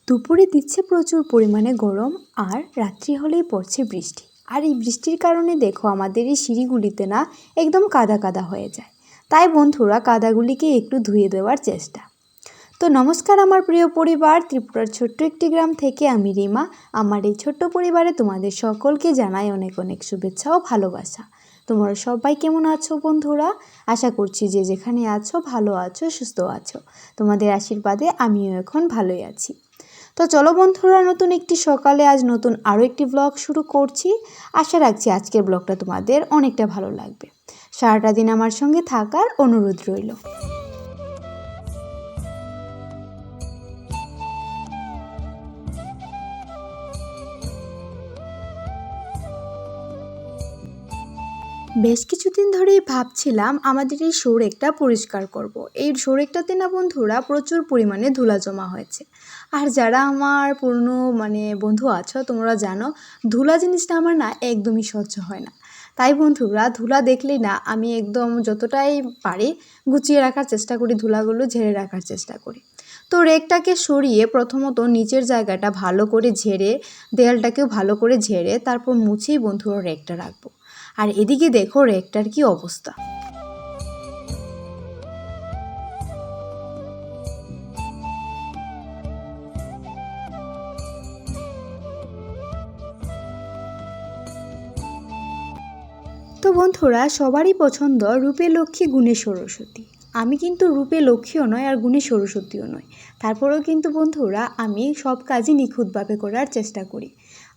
দুপুরে দিচ্ছে প্রচুর পরিমাণে গরম আর রাত্রি হলেই পড়ছে বৃষ্টি। আর এই বৃষ্টির কারণে দেখো আমাদের এই সিঁড়িগুলিতে না একদম কাদা কাদা হয়ে যায়। তাই বন্ধুরা কাদাগুলিকে একটু ধুয়ে দেওয়ার চেষ্টা। তো নমস্কার আমার প্রিয় পরিবার, ত্রিপুরার ছোট্ট একটি গ্রাম থেকে আমি রিমা। আমার এই ছোট্ট পরিবারে তোমাদের সকলকে জানাই অনেক অনেক শুভেচ্ছা ও ভালোবাসা। তোমরা সবাই কেমন আছো বন্ধুরা? আশা করছি যে যেখানে আছো ভালো আছো, সুস্থ আছো। তোমাদের আশীর্বাদে আমিও এখন ভালোই আছি। তো চলো বন্ধুরা, নতুন একটি সকালে আজ নতুন আরও একটি ব্লগ শুরু করছি। আশা রাখছি আজকের ব্লগটা তোমাদের অনেকটা ভালো লাগবে। সারাটা দিন আমার সঙ্গে থাকার অনুরোধ রইল। বেশ কিছুদিন ধরেই ভাবছিলাম আমাদের এই সড়কটা পরিষ্কার করব। এই সড়কটাতে না বন্ধুরা প্রচুর পরিমাণে ধুলা জমা হয়েছে। আর যারা আমার পুরনো বন্ধু আছো তোমরা জানো ধুলা জিনিসটা আমার না একদমই সহ্য হয় না। তাই বন্ধুরা ধুলা দেখলেই না আমি একদম যতটাই পারি গুছিয়ে রাখার চেষ্টা করি, ধুলাগুলো ঝেড়ে রাখার চেষ্টা করি। তো রেকটাকে সরিয়ে প্রথমত নিচের জায়গাটা ভালো করে ঝেড়ে, দেয়ালটাকেও ভালো করে ঝেড়ে তারপর মুছেই বন্ধুরা রেকটা রাখবো। আর এদিকে দেখো রেকটার কি অবস্থা। তো বন্ধুরা সবারই পছন্দ রূপে লক্ষ্মী গুণে সরস্বতী। আমি কিন্তু রূপে লক্ষ্মীও নয় আর গুণে সরস্বতীও নয়। তারপরেও কিন্তু বন্ধুরা আমি সব কাজই নিখুঁতভাবে করার চেষ্টা করি।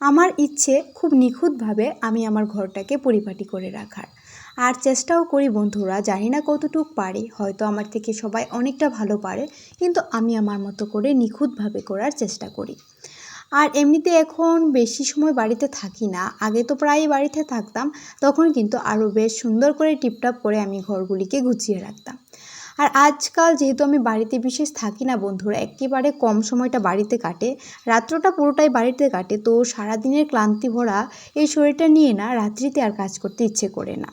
আমার ইচ্ছে খুব নিখুঁতভাবে আমি আমার ঘরটাকে পরিপাটি করে রাখার। আর চেষ্টাও করি বন্ধুরা, জানি না কতটুকু পারি, হয়তো আমার থেকে সবাই অনেকটা ভালো পারে, কিন্তু আমি আমার মতো করে নিখুঁতভাবে করার চেষ্টা করি। আর এমনিতে এখন বেশি সময় বাড়িতে থাকি না, আগে তো প্রায়ই বাড়িতে থাকতাম, তখন কিন্তু আরও বেশ সুন্দর করে টিপটাপ করে আমি ঘরগুলিকে গুছিয়ে রাখতাম। আর আজকাল যেহেতু আমি বাড়িতে বিশেষ থাকি না বন্ধুরা, একেবারে কম সময়টা বাড়িতে কাটে, রাত্রটা পুরোটাই বাড়িতে কাটে, তো সারাদিনের ক্লান্তি ভরা এই শরীরটা নিয়ে না রাত্রিতে আর কাজ করতে ইচ্ছে করে না।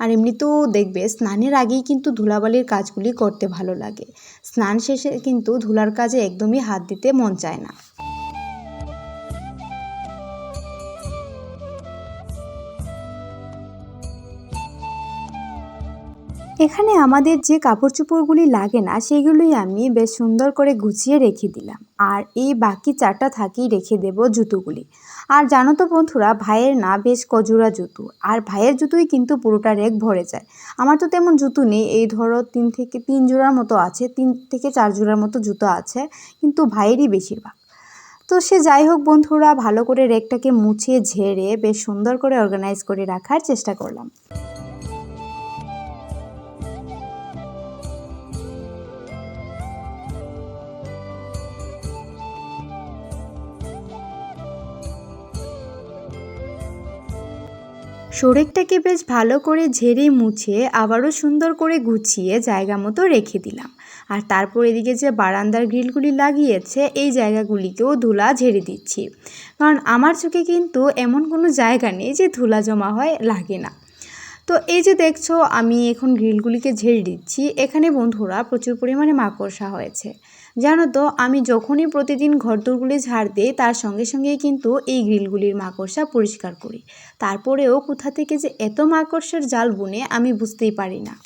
আর এমনিতেও দেখবে স্নানের আগেই কিন্তু ধুলাবালির কাজগুলি করতে ভালো লাগে, স্নান শেষে কিন্তু ধুলার কাজে একদমই হাত দিতে মন চায় না। এখানে আমাদের যে কাপড় চোপড়গুলি লাগে না সেগুলোই আমি বেশ সুন্দর করে গুছিয়ে রেখে দিলাম। আর এই বাকি চারটা থাকেই রেখে দেব জুতোগুলি। আর জানো তো বন্ধুরা, ভাইয়ের না বেশ কজোড়া জুতো, আর ভাইয়ের জুতোই কিন্তু পুরোটা রেক ভরে যায়। আমার তো তেমন জুতো নেই, এই ধরো 3 জোড়ার মতো আছে, 3 থেকে 4 জোড়ার মতো জুতো আছে, কিন্তু ভাইয়েরই বেশিরভাগ। তো সে যাই হোক বন্ধুরা, ভালো করে রেকটাকে মুছে ঝেড়ে বেশ সুন্দর করে অর্গানাইজ করে রাখার চেষ্টা করলাম। সরেকটাকে বেশ ভালো করে ঝেড়ে মুছে আবারও সুন্দর করে গুছিয়ে জায়গা মতো রেখে দিলাম। আর তারপর এদিকে যে বারান্দার গ্রিলগুলি লাগিয়েছে এই জায়গাগুলিকেও ধুলা ঝেড়ে দিচ্ছি, কারণ আমার চোখে কিন্তু এমন কোনো জায়গা নেই যে ধুলা জমা হয় লাগে না। তো এই যে দেখছো আমি এখন গ্রিলগুলিকে ঝেড়ে দিচ্ছি, এখানে বন্ধুরা প্রচুর পরিমাণে মাকড়সা হয়েছে। জানো তো আমি যখনই প্রতিদিন ঘরদোরগুলি ঝাড় দিই তার সঙ্গে সঙ্গেই কিন্তু এই গ্রিলগুলির মাকড়সা পরিষ্কার করি। তারপরেও কোথা থেকে যে এত মাকড়সার জাল বুনে আমি বুঝতেই পারি না।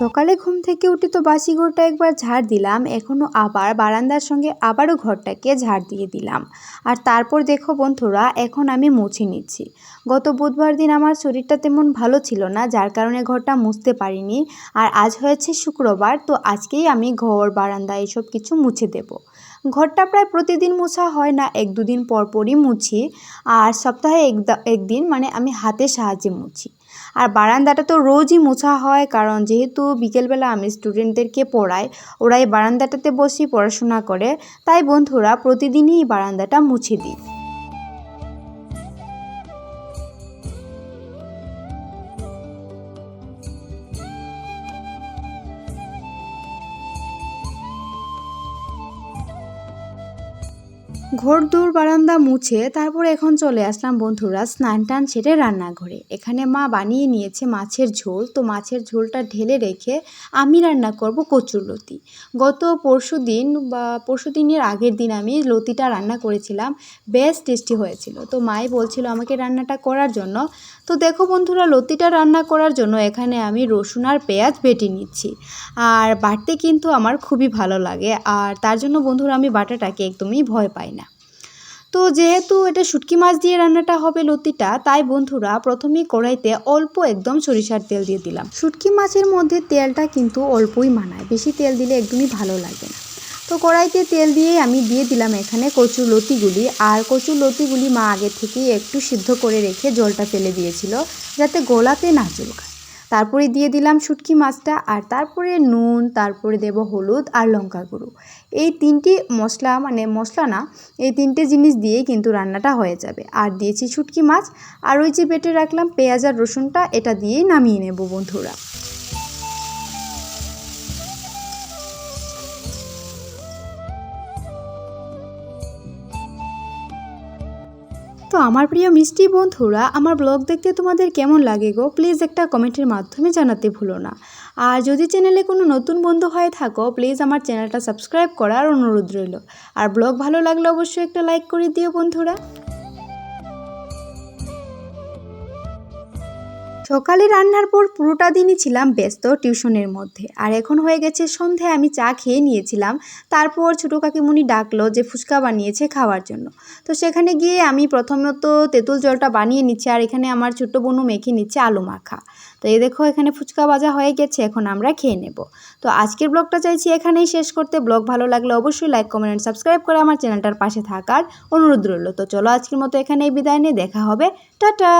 সকালে ঘুম থেকে উঠে তো বাসি ঘরটা একবার ঝাড় দিলাম, এখনও আবার বারান্দার সঙ্গে আবারও ঘরটাকে ঝাড় দিয়ে দিলাম। আর তারপর দেখো বন্ধুরা এখন আমি মুছে নিচ্ছি। গত বুধবার দিন আমার শরীরটা তেমন ভালো ছিল না, যার কারণে ঘরটা মুছতে পারিনি। আর আজ হয়েছে শুক্রবার, তো আজকেই আমি ঘর বারান্দা এসব কিছু মুছে দেব। ঘরটা প্রায় প্রতিদিন মোছা হয় না, 1-2 দিন পর পরই মুছি। আর সপ্তাহে একদিন আমি হাতের সাহায্যে মুছি। আর বারান্দাটা তো রোজই মোছা হয়, কারণ যেহেতু বিকেলবেলা আমি স্টুডেন্টদেরকে পড়াই, ওরা এই বারান্দাটাতে বসেই পড়াশোনা করে, তাই বন্ধুরা প্রতিদিনই এই বারান্দাটা মুছে দিই। ঘর দূর বারান্দা মুছে তারপরে এখন চলে আসলাম বন্ধুরা স্নান টান সেরে রান্নাঘরে। এখানে মা বানিয়ে নিয়েছে মাছের ঝোল, তো মাছের ঝোলটা ঢেলে রেখে আমি রান্না করব কচুরলতি। গত পরশুদিন বা পরশুদিনের আগের দিন আমি লতিটা রান্না করেছিলাম, বেশ টেস্টি হয়েছিল। তো মাই বলছিল আমাকে রান্নাটা করার জন্য। তো দেখো বন্ধুরা, লতিটা রান্না করার জন্য এখানে আমি রসুন আর পেঁয়াজ বেটে নিচ্ছি। আর বাটতে কিন্তু আমার খুবই ভালো লাগে, আর তার জন্য বন্ধুরা আমি বাটাটাকে একদমই ভয় পাই না। তো যেহেতু এটা শুটকি মাছ দিয়ে রান্নাটা হবে লতিটা, তাই বন্ধুরা প্রথমেই কড়াইতে অল্প একদম সরিষার তেল দিয়ে দিলাম। শুটকি মাছের মধ্যে তেলটা কিন্তু অল্পই মানায়, বেশি তেল দিলে একদমই ভালো লাগে না। তো কড়াইতে তেল দিয়ে আমি দিয়ে দিলাম এখানে কচুর লতিগুলি, আর কচুর লতিগুলি মা আগে থেকেই একটু সিদ্ধ করে রেখে জলটা ফেলে দিয়েছিল যাতে গোলাতে না চুলকায়। তারপরে দিয়ে দিলাম শুটকি মাছটা, আর তারপরে নুন, তারপরে দেব হলুদ আর লঙ্কা গুঁড়ো। এই তিনটি মশলা, মানে মশলা না, এই তিনটে জিনিস দিয়েই কিন্তু রান্নাটা হয়ে যাবে। আর দিয়েছি শুটকি মাছ, আর ওই যে বেটে রাখলাম পেঁয়াজ আর রসুনটা, এটা দিয়েই নামিয়ে নেব বন্ধুরা। তো আমার প্রিয় মিষ্টি বন্ধুরা, আমার ব্লগ দেখতে তোমাদের কেমন লাগে গো, প্লিজ একটা কমেন্টের মাধ্যমে জানাতে ভুলো না। আর যদি চ্যানেলে কোনো নতুন বন্ধু হয়ে থাকো, প্লিজ আমার চ্যানেলটা সাবস্ক্রাইব করার অনুরোধ রইল। আর ব্লগ ভালো লাগলে অবশ্যই একটা লাইক করে দিও বন্ধুরা। সকালে রান্নার পর পুরোটা দিনই ছিলাম ব্যস্ত টিউশনের মধ্যে, আর এখন হয়ে গেছে সন্ধে, আমি চা খেয়ে নিয়েছিলাম। তারপর ছোটো কাকিমুনি ডাকলো যে ফুচকা বানিয়েছে খাওয়ার জন্য। তো সেখানে গিয়ে আমি প্রথমত তেঁতুল জলটা বানিয়ে নিচ্ছি, আর এখানে আমার ছোট্ট বোনও মেখে নিচ্ছে আলু মাখা। তো এই দেখো এখানে ফুচকা ভাজা হয়ে গেছে, এখন আমরা খেয়ে নেব। তো আজকের ব্লগটা চাইছি এখানেই শেষ করতে। ব্লগ ভালো লাগলে অবশ্যই লাইক, কমেন্ট অ্যান্ড সাবস্ক্রাইব করে আমার চ্যানেলটার পাশে থাকার অনুরোধ রইল। তো চলো আজকের মতো এখানেই বিদায় নিয়ে দেখা হবে, টাটা।